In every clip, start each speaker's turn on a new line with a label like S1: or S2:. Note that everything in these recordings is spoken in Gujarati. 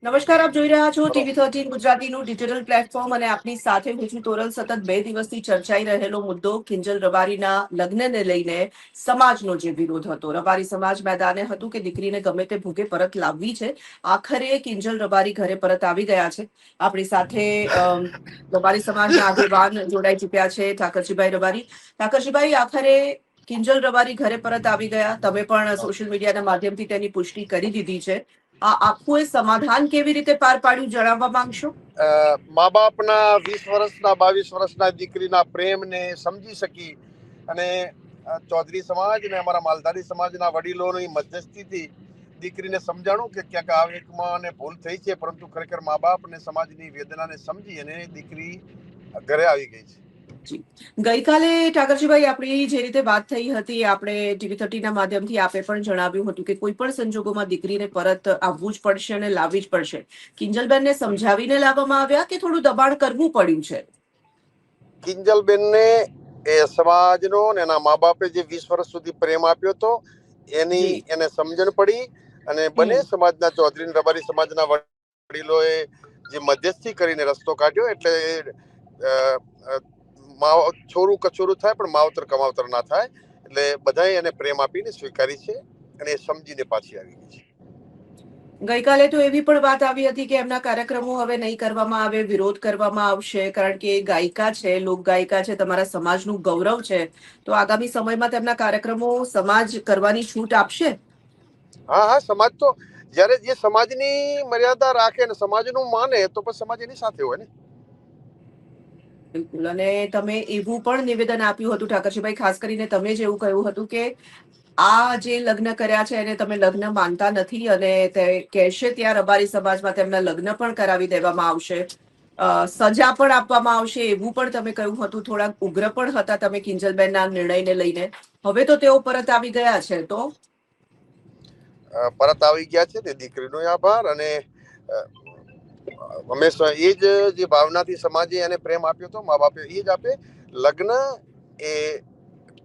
S1: નમસ્કાર, આપ જોઈ રહ્યા છો TV13 ગુજરાતીનું ડિજિટલ પ્લેટફોર્મ અને આપની સાથે હું છું તોરલ. સતત 2 દિવસથી ચર્ચાઈ રહેલો મુદ્દો કિંજલ રબારીના લગ્નને લઈને સમાજનો જે વિરોધ હતો. રબારી સમાજ મેદાને હતું કે દીકરીને ગમે તે ભૂગે પરત લાવવી છે. આખરે કિંજલ રબારી ઘરે પરત આવી ગયા છે. આપણી સાથે રબારી સમાજના આગેવાન જોડાઈ ચુક્યા છે, ઠાકરજીભાઈ રબારી. ઠાકરજીભાઈ, આખરે કિંજલ રબારી ઘરે પરત આવી ગયા. તમે પણ સોશિયલ મીડિયાના માધ્યમથી તેની પુષ્ટિ કરી દીધી છે. આ આખું એ સમાધાન કેવી રીતે પાર પાડ્યું, જણાવવા માંગશો?
S2: મા બાપના 20 વર્ષના 22 વર્ષના દીકરીના પ્રેમને સમજી શકી અને ચૌધરી સમાજ અને અમારા માલધારી સમાજના વડીલોની મધ્યસ્થીથી દીકરીને સમજાણું કે ક્યાંક આવેગમાં અને ભૂલ થઈ છે, પરંતુ ખરેખર મા બાપ અને સમાજની વેદનાને સમજી અને દીકરી ઘરે આવી ગઈ છે.
S1: ગઈકાલે ઠાકરજીભાઈ, આપણી જે રીતે વાત થઈ હતી, આપણે TV13 ના માધ્યમથી આપે પણ જણાવ્યું હતું કે કોઈ પણ સંજોગોમાં દીકરીને પરત આવવું જ પડશે અને લાવવી જ પડશે. કિંજલબેનને સમજાવીને લાવવામાં આવ્યા કે થોડું દબાણ કરવું પડ્યું છે?
S2: કિંજલબેનને એ સમાજનો અને એના મા બાપે જે 20 વર્ષ સુધી પ્રેમ આપ્યો હતો એને સમજણ પડી અને બંને સમાજના ચૌધરી રબારી સમાજના વડીલોએ જે મધ્યસ્થી કરીને રસ્તો કાઢ્યો. એટલે છોરું કચોરું થાય પણ માવતર કમાવતર ના થાય. એટલે બધાએ એને પ્રેમ આપીને સ્વીકારી છે અને એ સમજીને પાછી આવી ગઈ છે.
S1: ગઈકાલે તો એવી પણ વાત આવી હતી કે એમના કાર્યક્રમો હવે નહીં કરવામાં આવે, વિરોધ કરવામાં આવશે, કારણ કે ગાયિકા છે, લોક ગાયિકા છે, તમારા સમાજનું ગૌરવ છે. તો આગામી સમયમાં તેમના કાર્યક્રમો સમાજ કરવાની છૂટ આપશે?
S2: હા, સમાજ તો જ્યારે જે સમાજની મર્યાદા રાખે ને સમાજનું માને તો પછી સમાજ એની સાથે હોય ને.
S1: બિલકુલ. અને તમે એવું પણ નિવેદન આપ્યું હતું ઠાકરજીભાઈ, ખાસ કરીને તમે જ એવું કહ્યું હતું કે આ જે લગ્ન કર્યા છે એને તમે લગ્ન માનતા નથી અને તે કહેશે ત્યાં રબારી સમાજમાં તેમના લગ્ન પણ કરાવી દેવામાં આવશે, સજા પણ આપવામાં આવશે, એવું પણ તમે કહ્યું હતું. થોડાક ઉગ્ર પણ હતા તમે કિંજલબેનના નિર્ણયને લઈને. હવે તો તેઓ પરત આવી ગયા છે, તો
S2: પરત આવી ગયા છે તે દીકરીનો આભાર. અને હંમેશા એ જ જે ભાવનાથી સમાજે એને પ્રેમ આપ્યો હતો, મા બાપે એ જ આપે. લગ્ન એ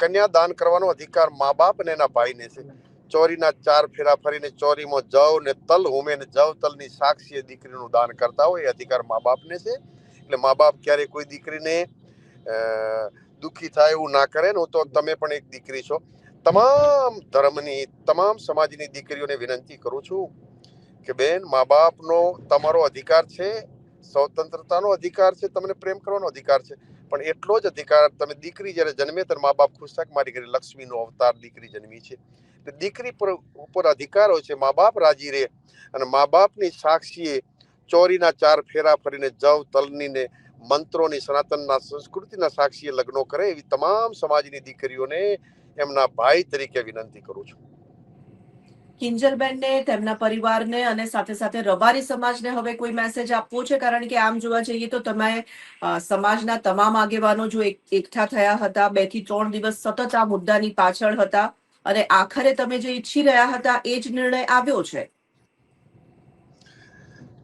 S2: કન્યાદાન કરવાનો અધિકાર મા બાપ ને એના ભાઈને છે. ચોરીના 4 ફેરા ફરીને ચોરીમાં જવ ને તલ હોમે ને જવ તલની સાક્ષી દીકરીનું દાન કરતા હોય, એ અધિકાર મા બાપને છે. એટલે મા બાપ ક્યારે કોઈ દીકરીને દુઃખી થાય એવું ના કરે ને. હું તો તમે પણ એક દીકરી છો, તમામ ધર્મની તમામ સમાજની દીકરીઓને વિનંતી કરું છું કે બેન, મા બાપનો તમારો અધિકાર છે, સ્વતંત્રતાનો અધિકાર છે, તમને પ્રેમ કરવાનો અધિકાર છે, પણ એટલો જ અધિકાર તમે દીકરી જ્યારે જન્મે ત્યારે મા બાપ ખુશ થાય કે મારી ઘરે લક્ષ્મીનો અવતાર દીકરી જન્મી છે. દીકરી ઉપર અધિકાર હોય છે, મા બાપ રાજી રહે અને મા બાપની સાક્ષીએ ચોરીના 4 ફેરા ફરીને જવ તલની ને મંત્રોની સનાતનના સંસ્કૃતિના સાક્ષીએ લગ્નો કરે એવી તમામ સમાજની દીકરીઓને એમના ભાઈ તરીકે વિનંતી કરું છું.
S1: કિંજલબેનને, તેમના પરિવારને અને સાથે સાથે રબારી સમાજને હવે કોઈ મેસેજ આપવો છે? કારણ કે આમ જોવા જઈએ તો તમે સમાજના તમામ આગેવાનો જો એકઠા થયા હતા, 2 થી 3 દિવસ સતત આ મુદ્દાની પાછળ હતા અને આખરે તમે જે ઈચ્છી રહ્યા હતા એ જ નિર્ણય આવ્યો છે.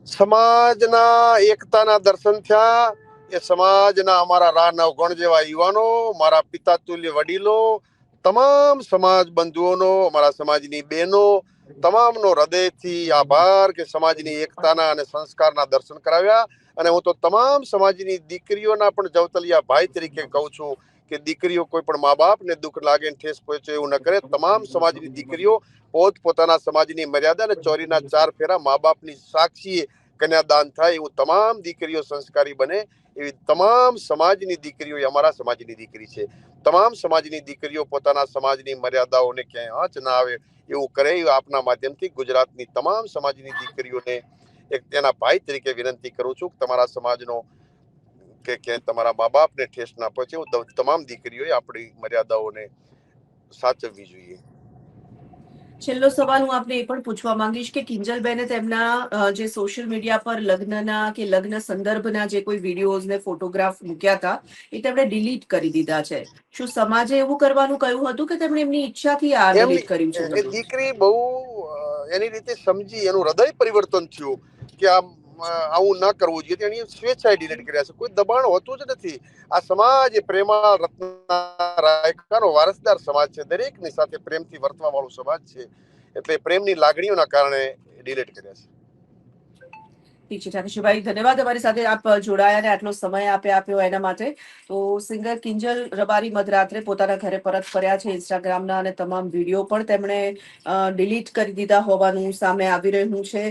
S2: સમાજના એકતાના દર્શન થયા. એ સમાજના અમારા રા નવગણ જેવા યુવાનો, મારા પિતા તુલ્ય વડીલો, તમામ સમાજ બંધુઓનો, અમારા સમાજની બહેનો, તમામનો હૃદયથી આભાર કે સમાજની એકતાના અને સંસ્કારના દર્શન કરાવ્યા. અને હું તો તમામ સમાજની દીકરીઓના પણ જવતલિયા ભાઈ તરીકે કહું છું કે દીકરીઓ કોઈ પણ મા બાપને દુઃખ લાગે, ઠેસ પહોંચે એવું ન કરે. તમામ સમાજની દીકરીઓ પોતાના સમાજની મર્યાદા અને ચોરીના 4 ફેરા મા બાપની સાક્ષીએ કન્યાદાન થાય એવું તમામ દીકરીઓ સંસ્કારી બને એવી તમામ સમાજની દીકરીઓ અમારા સમાજની દીકરી છે. તમામ સમાજની દીકરીઓ પોતાના સમાજની મર્યાદાઓને ક્યાંય આંચ ના આવે એવું કરે. આપના માધ્યમથી ગુજરાતની તમામ સમાજની દીકરીઓને એક તેના ભાઈ તરીકે વિનંતી કરું છું કે તમારા સમાજનો કે તમારા મા બાપને ઠેસ ના પહોંચે તમામ દીકરીઓએ આપણી મર્યાદાઓને સાચવવી જોઈએ.
S1: છેલ્લો સવાલ હું આપને એ પણ પૂછવા માંગીશ કે કિંજલબેને તેમના જે સોશિયલ મીડિયા પર લગ્નના કે લગ્ન સંદર્ભના જે કોઈ વિડીયોઝ ને ફોટોગ્રાફ મૂક્યા હતા એ તેમણે ડિલીટ કરી દીધા છે. શું સમાજે એવું કરવાનું કહ્યું હતું કે તેમણે એમની ઈચ્છાથી આ ડિલીટ કર્યું છે
S2: એ
S1: બધું?
S2: દીકરી બહુ એની રીતે સમજી, એનું હૃદય પરિવર્તન થયું કે આવું ના કરવું જોઈએ. એની સ્વેચ્છાએ ડિલીટ કર્યા છે. કોઈ દબાણ હોતું જ નથી. આ સમાજ પ્રેમાળ રત્ન વારસદાર સમાજ છે. દરેકની સાથે પ્રેમથી વર્તવા વાળો સમાજ છે. એટલે પ્રેમની લાગણીઓના કારણે ડિલીટ કર્યા છે.
S1: ઠીક છે ઠાકુરભાઈ, ધન્યવાદ અમારી સાથે આપ જોડાયા અને આટલો સમય આપ્યો એના માટે. તો સિંગર કિંજલ રબારી મધરાત્રે પોતાના ઘરે પરત ફર્યા છે. ઇન્સ્ટાગ્રામના અને તમામ વિડીયો પણ તેમણે ડિલીટ કરી દીધા હોવાનું સામે આવી રહ્યું છે.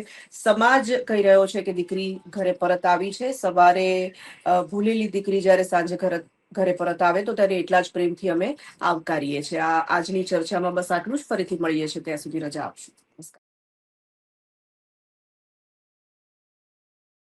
S1: સમાજ કહી રહ્યો છે કે દીકરી ઘરે પરત આવી છે. સવારે ભૂલેલી દીકરી જ્યારે સાંજે ઘરે પરત આવે તો તેને એટલા જ પ્રેમથી અમે આવકારીએ છીએ. આજની ચર્ચામાં બસ આટલું જ. ફરીથી મળીએ છીએ, ત્યાં સુધી રજા આપશું.